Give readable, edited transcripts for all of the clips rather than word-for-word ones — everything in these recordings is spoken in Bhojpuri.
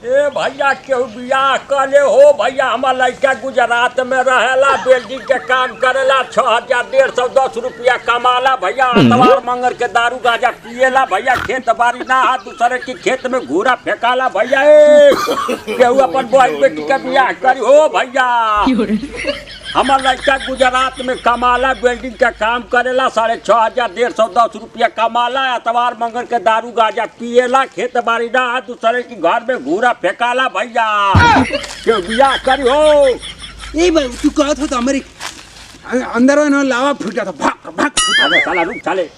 ए भैया केहू बियाह कले हो भैया। हमार लड़का गुजरात में रहेला, बिल्डिंग के काम करेला, 6,150 रुपया कमाला भैया। अतवार मंगर के दारू गांजा पिएला भैया। खेत बाड़ी ना हाथ दूसरे के खेत में घूरा फेंकाला भैया। केहू अपन बहन बेटी के बियाह करी हो भैया। हमार लड़का गुजरात में कमाला, बिल्डिंग का काम करेला, 6,150 रुपया कमाला। अतवार मंगर के दारू गांजा पिएला, खेत बाड़ी ना हाथ दूसरे के घर में घूरा फेंकाला भैया। क्यों बियाह करी हो? ए भाई तू कहत हो तो हमारी अंदर ना लावा फूटा था, भाग भाग। अरे साला रुक साले,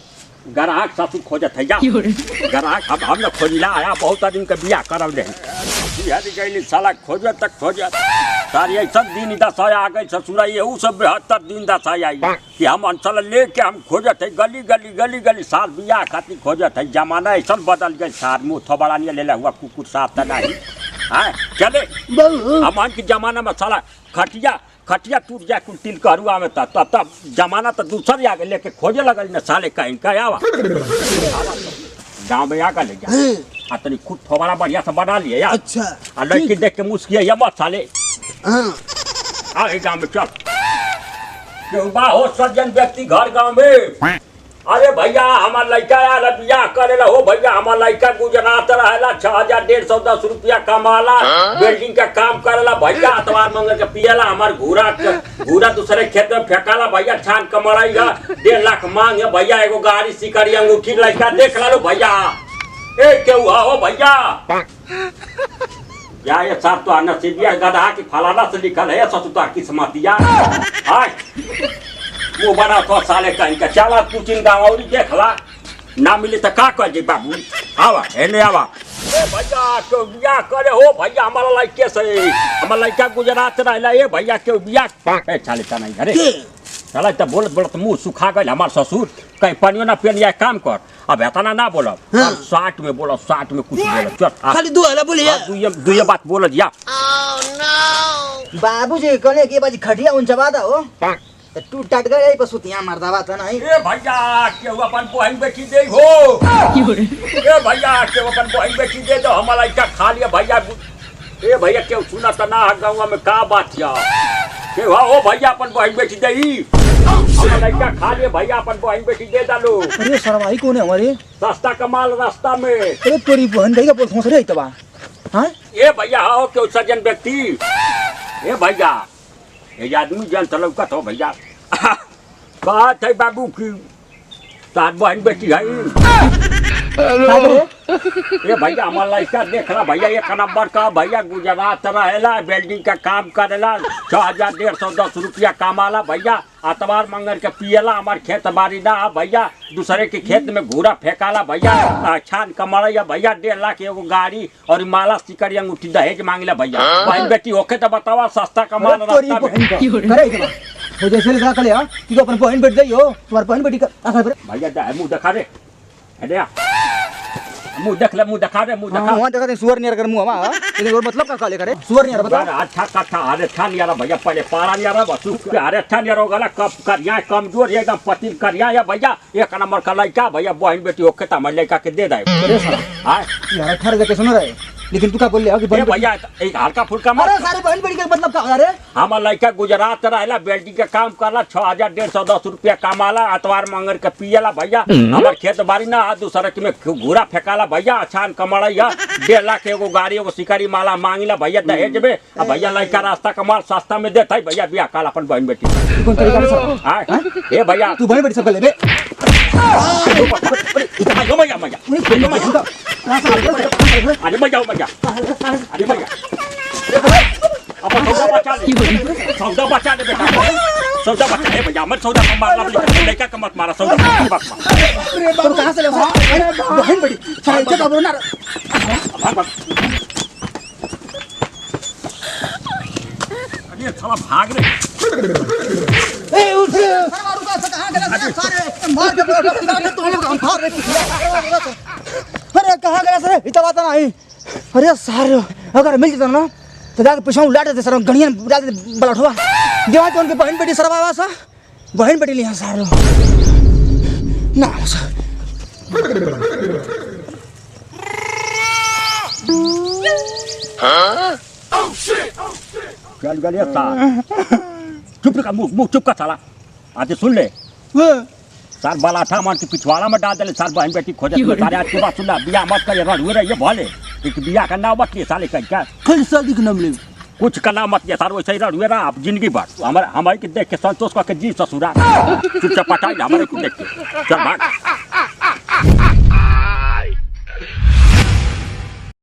ग्राहक ससुर खोजत है जा। ग्राहक हम न खोजिला आया, बहुत आदमी के बियाह करल रहे। बिहार गई साला खोजत तक खोजत सारी ऐसा दिन दशा आ गई ससुरा। यहू सब 72 दिन दशा आई कि हम अंचल लेके हम खोजत है गली गली गली गली साल बियाह खातिर खोजत है। जमाना ऐसा बदल गई सार मुँह थोबड़ा नहीं ले हुआ कुकुर साफ नहीं है। चले हम के जमाना में साला खटिया टूट जाए कुल तिल करुआ में तब जमाना तो दूसर आ गए लेके खोजे लगल न साले कहीं का आवा गाँव में आ गए जा तनी खुद थोबड़ा बढ़िया से बना लिए यार। अच्छा लड़की देख के मुस्किया ये मत साले आ गाँव में चल। क्यों बा हो सज्जन व्यक्ति घर गाँव में। अरे भैया हमार लड़का यार बियाह करेला हो भैया। हमार लड़का गुजरात रहेला, 6,150 रुपया कमाला, बिल्डिंग का काम करेला भैया। अतवार मंगल के पियला, हमार घूरा दूसरे खेत में फेंकाला भैया। छान कमराई है, 1.5 लाख मांग है भैया। एगो गाड़ी सिकड़ी अंगूठी लड़का देख ला लो भैया। ए क्यों हो भैया? या ये साहब तो नसीबिया गधा की फलाना से लिखल है ससुता किस्मतिया। वो बड़ा तो साले कहीं का चला कुचिन गाँव देखला ना मिले तो का कर जी बाबू। आवा एने आवा। ए भैया क्यों बियाह करे हो भैया? हमारा लड़के से हमारा लड़का गुजरात रहला। ए भैया क्यों बियाह ए चाले ता नहीं घरे चला तो बोलत मुंह सुखा गए हमार ससुर। कहीं पानियो ना पियन काम कर। अब एतना ना बोलब, 60 में बोलो, 60 में कुछ बोलो। चल खाली दो हला बोले यार। दुई बात बोल दिया। बाबूजी कहले कि बाजी खटिया ऊंचा बादा हो टूट टाट गए पसुतिया मरदा बात है नहीं। ए भैया केहू अपन बहन बेटी दे हो। ए भैया केहू अपन बहन बेटी दे दो हमारा लड़का खा लिया भैया। ए भैया केहू सुना तो ना गाँव में का बात या केहू हो भैया अपन बहन बेटी दे हमारा लड़का खा लिया भैया। अपन बहन बेटी दे डालो। अरे सरवाई कौन है हमारे? सस्ता कमाल रास्ता में। अरे तोरी बहन गई का बोल फंस रे तबा। हां ए भैया हो केहू सज्जन व्यक्ति। ए भैया ये आदमी जन तलौकत हो भैया। बात है बाबू की तार बहन बेटी है। ये भैया हमारा लड़का देख रहा भैया। 1 नंबर का भैया गुजरात रहेला, बिल्डिंग का काम करेला, 6,150 रुपया कमाला भैया। अतवार मंगर के पियला, हमार खेत बाड़ी ना भैया। दूसरे के खेत में घूरा फेंकाला भैया। छान कमरैया भैया। 1.5 लाख एगो गाड़ी और माला सिकड़ी अंगूठी दहेज मांगला भैया। बहन बेटी होके तो बतावा सस्ता कमाल रास्ता में। हो जैसे लगा कले हां कि अपन बहन बेटी दई हो तुम्हार बहन बेटी का आखा भैया मुंह दिखा रे। अरे मुंह देख ले, मुंह दिखा रे, मुंह दिखा। वहां देखा सुअर नियर कर मुंह हवा लेकिन और मतलब का काले करे सुअर नियर बता। अच्छा कट्ठा अरे अच्छा नहीं आ रहा भैया। पहले पारा नहीं आ रहा बस अरे अच्छा नहीं हो गला। कब करिया कमजोर एकदम पति करिया या भैया। 1 नंबर का लड़का भैया। बहन बेटी होके तो हमारे लड़का के दे दे यार 18 देके सुन रहे लेकिन तू का बोल ले कि भैया एक हल्का फुल्का मत। अरे सारे बहन बेटी का मतलब का अरे हमार लड़का गुजरात रहेला, बिल्डिंग का काम करला, 6,150 रुपया कमाला। अतवार मंगर के पियला भैया। हमार खेत बाड़ी ना दूसरे में घूरा फेंकाला भैया। छान कमरैया, 1.5 लाख एगो गाड़ी एगो सिकड़ी माला मांगिला भैया दहेज में। अब भैया लड़का रास्ता कमाल सस्ता में देता है भैया। बियाह काल अपन बहन बेटी कौन तरीका से ए भैया तू बहन बेटी सब लेबे। अरे भैया भैया अरे भैया भैया अरे भैया अपन सौदा बचा ले बेटा। सौदा बचा ले भैया। मत सौदा मारना लड़का का मत मारा। सौदा तो कहां से ले बहन बेटी चल चल अब ना अरे साला भाग रे। ए उठ सरवा रुका से कहां गया सारे मार के तो हम खा रहे। अरे कहां गया सर इतना बात नहीं। अरे सारे अगर मिल जाता ना तो जाके पिछाऊ लाट देते सर गणिया डाल देते बलठवा देवा तो उनके बहन बेटी सरवा सा बहन बेटी लिया सारे ना सर चल गए सार चुप कर मुंह चुप कर साला आज सुन ले सार बालाठा मान के पिछवाड़ा में डाल दे सार बहन बेटी खोजे सारे आज के बाद सुन बिया मत कर रह हुए ये भले एक बिया का नाम मत लिए साले कह क्या खाली शादी के नाम ले कुछ करना मत ये सार वैसे ही रह हुए रहा आप जिंदगी भर हमारे के देख के संतोष करके जी ससुरा चुपचाप पटाई हमारे को देख के चल भाग